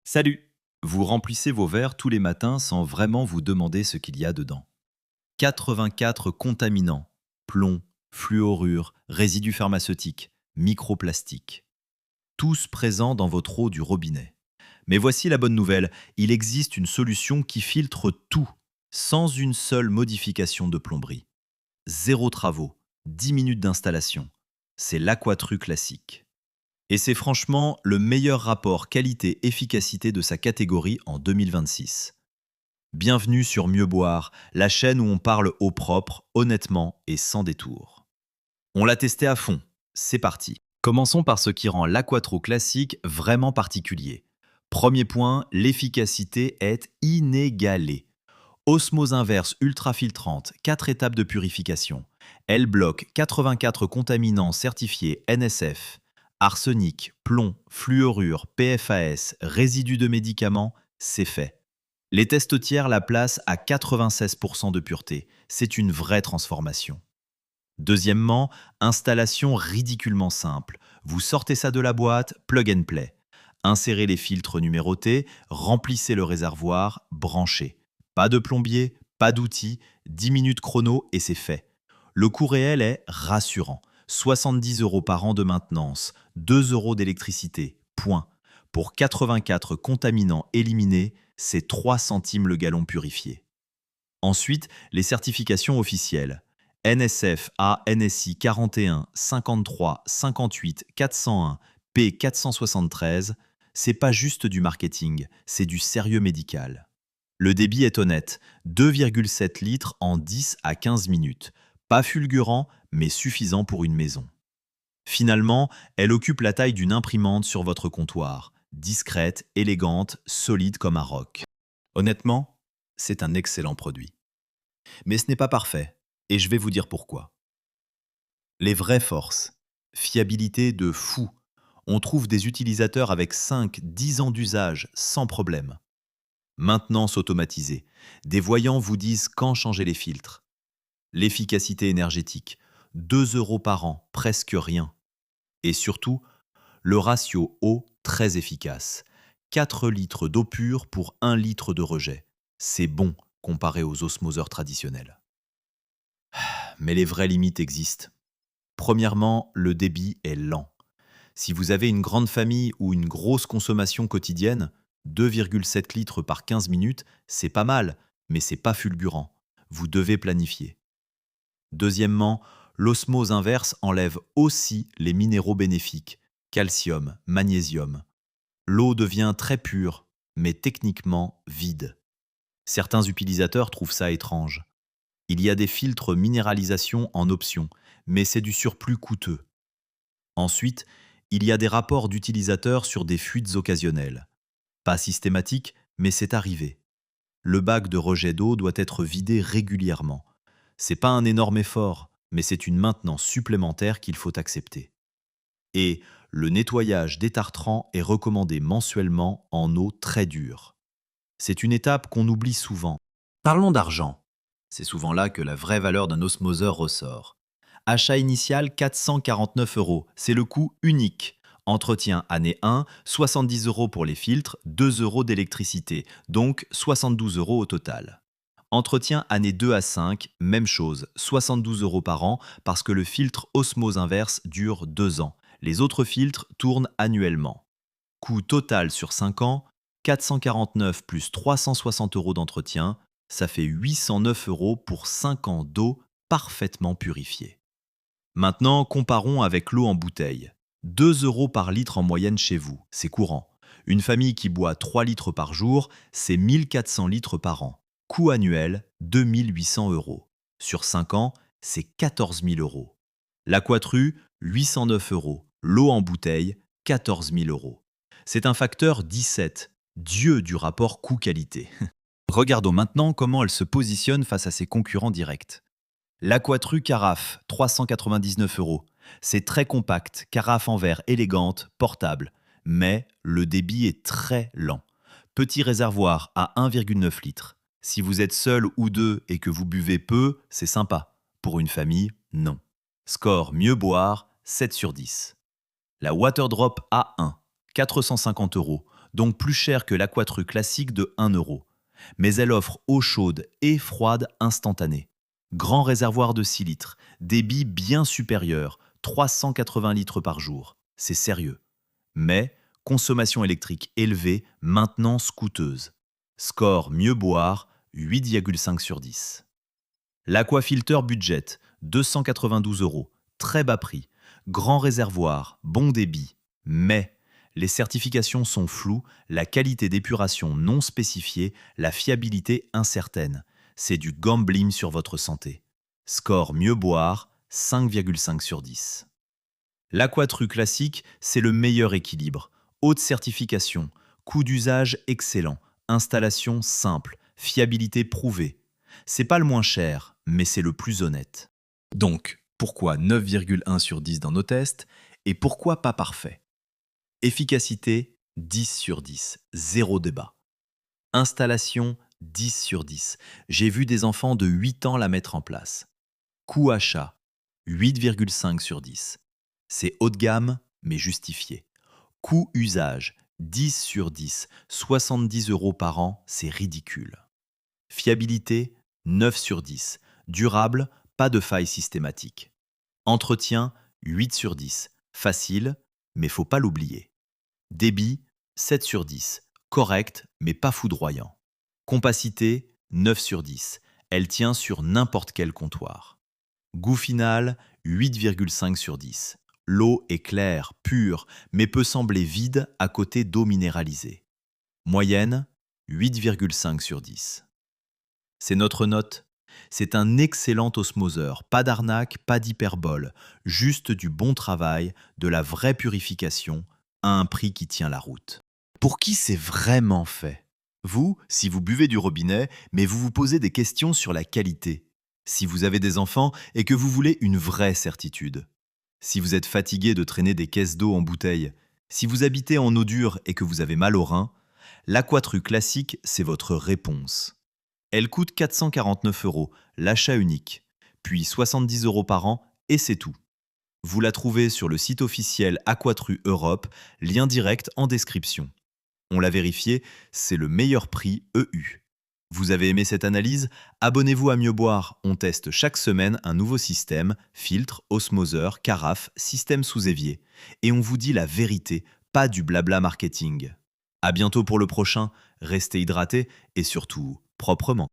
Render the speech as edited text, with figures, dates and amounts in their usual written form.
Salut! Vous remplissez vos verres tous les matins sans vraiment vous demander ce qu'il y a dedans. 84 contaminants, plomb, fluorure, résidus pharmaceutiques, microplastiques, tous présents dans votre eau du robinet. Mais voici la bonne nouvelle, il existe une solution qui filtre tout, sans une seule modification de plomberie. Zéro travaux, 10 minutes d'installation. C'est l'Aquatru classique. Et c'est franchement le meilleur rapport qualité-efficacité de sa catégorie en 2026. Bienvenue sur Mieux Boire, la chaîne où on parle eau propre, honnêtement et sans détour. On l'a testé à fond, c'est parti. Commençons par ce qui rend l'Aquatro classique vraiment particulier. Premier point, l'efficacité est inégalée. Osmose inverse ultra filtrante, 4 étapes de purification. Elle bloque 84 contaminants certifiés NSF, arsenic, plomb, fluorure, PFAS, résidus de médicaments, c'est fait. Les testotières la placent à 96% de pureté. C'est une vraie transformation. Deuxièmement, installation ridiculement simple. Vous sortez ça de la boîte, plug and play. Insérez les filtres numérotés, remplissez le réservoir, branchez. Pas de plombier, pas d'outils, 10 minutes chrono et c'est fait. Le coût réel est rassurant. 70 € par an de maintenance, 2 € d'électricité, point. Pour 84 contaminants éliminés, c'est 3 centimes le gallon purifié. Ensuite, les certifications officielles. NSF A NSI 41, 53, 58, 401, P 473, c'est pas juste du marketing, c'est du sérieux médical. Le débit est honnête, 2,7 litres en 10 à 15 minutes. Pas fulgurant, mais suffisant pour une maison. Finalement, elle occupe la taille d'une imprimante sur votre comptoir. Discrète, élégante, solide comme un roc. Honnêtement, c'est un excellent produit. Mais ce n'est pas parfait, et je vais vous dire pourquoi. Les vraies forces. Fiabilité de fou. On trouve des utilisateurs avec 5-10 ans d'usage sans problème. Maintenance automatisée. Des voyants vous disent quand changer les filtres. L'efficacité énergétique. 2 € par an, presque rien. Et surtout, le ratio eau très efficace. 4 litres d'eau pure pour 1 litre de rejet. C'est bon comparé aux osmoseurs traditionnels. Mais les vraies limites existent. Premièrement, le débit est lent. Si vous avez une grande famille ou une grosse consommation quotidienne, 2,7 litres par 15 minutes, c'est pas mal, mais c'est pas fulgurant. Vous devez planifier. Deuxièmement, l'osmose inverse enlève aussi les minéraux bénéfiques, calcium, magnésium. L'eau devient très pure, mais techniquement vide. Certains utilisateurs trouvent ça étrange. Il y a des filtres minéralisation en option, mais c'est du surplus coûteux. Ensuite, il y a des rapports d'utilisateurs sur des fuites occasionnelles. Pas systématique, mais c'est arrivé. Le bac de rejet d'eau doit être vidé régulièrement. C'est pas un énorme effort, mais c'est une maintenance supplémentaire qu'il faut accepter. Et le nettoyage des tartrans est recommandé mensuellement en eau très dure. C'est une étape qu'on oublie souvent. Parlons d'argent. C'est souvent là que la vraie valeur d'un osmoseur ressort. Achat initial 449 €, c'est le coût unique. Entretien année 1, 70 € pour les filtres, 2 € d'électricité, donc 72 € au total. Entretien année 2 à 5, même chose, 72 € par an parce que le filtre osmose inverse dure 2 ans. Les autres filtres tournent annuellement. Coût total sur 5 ans, 449 plus 360 € d'entretien, ça fait 809 € pour 5 ans d'eau parfaitement purifiée. Maintenant, comparons avec l'eau en bouteille. 2 € par litre en moyenne chez vous, c'est courant. Une famille qui boit 3 litres par jour, c'est 1400 litres par an. Coût annuel, 2800 €. Sur 5 ans, c'est 14 000 €. L'Aquatru, 809 €. L'eau en bouteille, 14 000 €. C'est un facteur 17, Dieu du rapport coût-qualité. Regardons maintenant comment elle se positionne face à ses concurrents directs. L'Aquatru Carafe, 399 €. C'est très compact, carafe en verre élégante, portable. Mais le débit est très lent. Petit réservoir à 1,9 litres. Si vous êtes seul ou deux et que vous buvez peu, c'est sympa. Pour une famille, non. Score mieux boire, 7 sur 10. La Waterdrop A1, 450 €. donc plus cher que l'Aqua-Tru classique de 1 euro. Mais elle offre eau chaude et froide instantanée. Grand réservoir de 6 litres, débit bien supérieur, 380 litres par jour. C'est sérieux. Mais consommation électrique élevée, maintenance coûteuse. Score mieux boire, 8,5 sur 10. L'Aqua-Filter Budget, 292 euros. Très bas prix. Grand réservoir, bon débit. Mais les certifications sont floues, la qualité d'épuration non spécifiée, la fiabilité incertaine. C'est du gambling sur votre santé. Score mieux boire, 5,5 sur 10. L'Aqua-Tru classique, c'est le meilleur équilibre. Haute certification, coût d'usage excellent, installation simple, fiabilité prouvée. C'est pas le moins cher, mais c'est le plus honnête. Donc, pourquoi 9,1 sur 10 dans nos tests et pourquoi pas parfait? Efficacité, 10 sur 10, zéro débat. Installation, 10 sur 10. J'ai vu des enfants de 8 ans la mettre en place. Coût achat, 8,5 sur 10. C'est haut de gamme, mais justifié. Coût usage, 10 sur 10. 70 euros par an, c'est ridicule. Fiabilité, 9 sur 10. Durable, pas de faille systématique. Entretien, 8 sur 10. Facile, mais faut pas l'oublier. Débit, 7 sur 10. Correct, mais pas foudroyant. Compacité, 9 sur 10. Elle tient sur n'importe quel comptoir. Goût final, 8,5 sur 10. L'eau est claire, pure, mais peut sembler vide à côté d'eau minéralisée. Moyenne, 8,5 sur 10. C'est notre note. C'est un excellent osmoseur, pas d'arnaque, pas d'hyperbole, juste du bon travail, de la vraie purification, à un prix qui tient la route. Pour qui c'est vraiment fait? Vous, si vous buvez du robinet, mais vous vous posez des questions sur la qualité. Si vous avez des enfants et que vous voulez une vraie certitude. Si vous êtes fatigué de traîner des caisses d'eau en bouteille. Si vous habitez en eau dure et que vous avez mal aux reins, l'Aqua-Tru classique, c'est votre réponse. Elle coûte 449 euros, l'achat unique, puis 70 euros par an et c'est tout. Vous la trouvez sur le site officiel Aquatru Europe, lien direct en description. On l'a vérifié, c'est le meilleur prix EU. Vous avez aimé cette analyse? Abonnez-vous à Mieux Boire, on teste chaque semaine un nouveau système, filtre, osmoseur, carafe, système sous évier. Et on vous dit la vérité, pas du blabla marketing. À bientôt pour le prochain, restez hydratés et surtout proprement.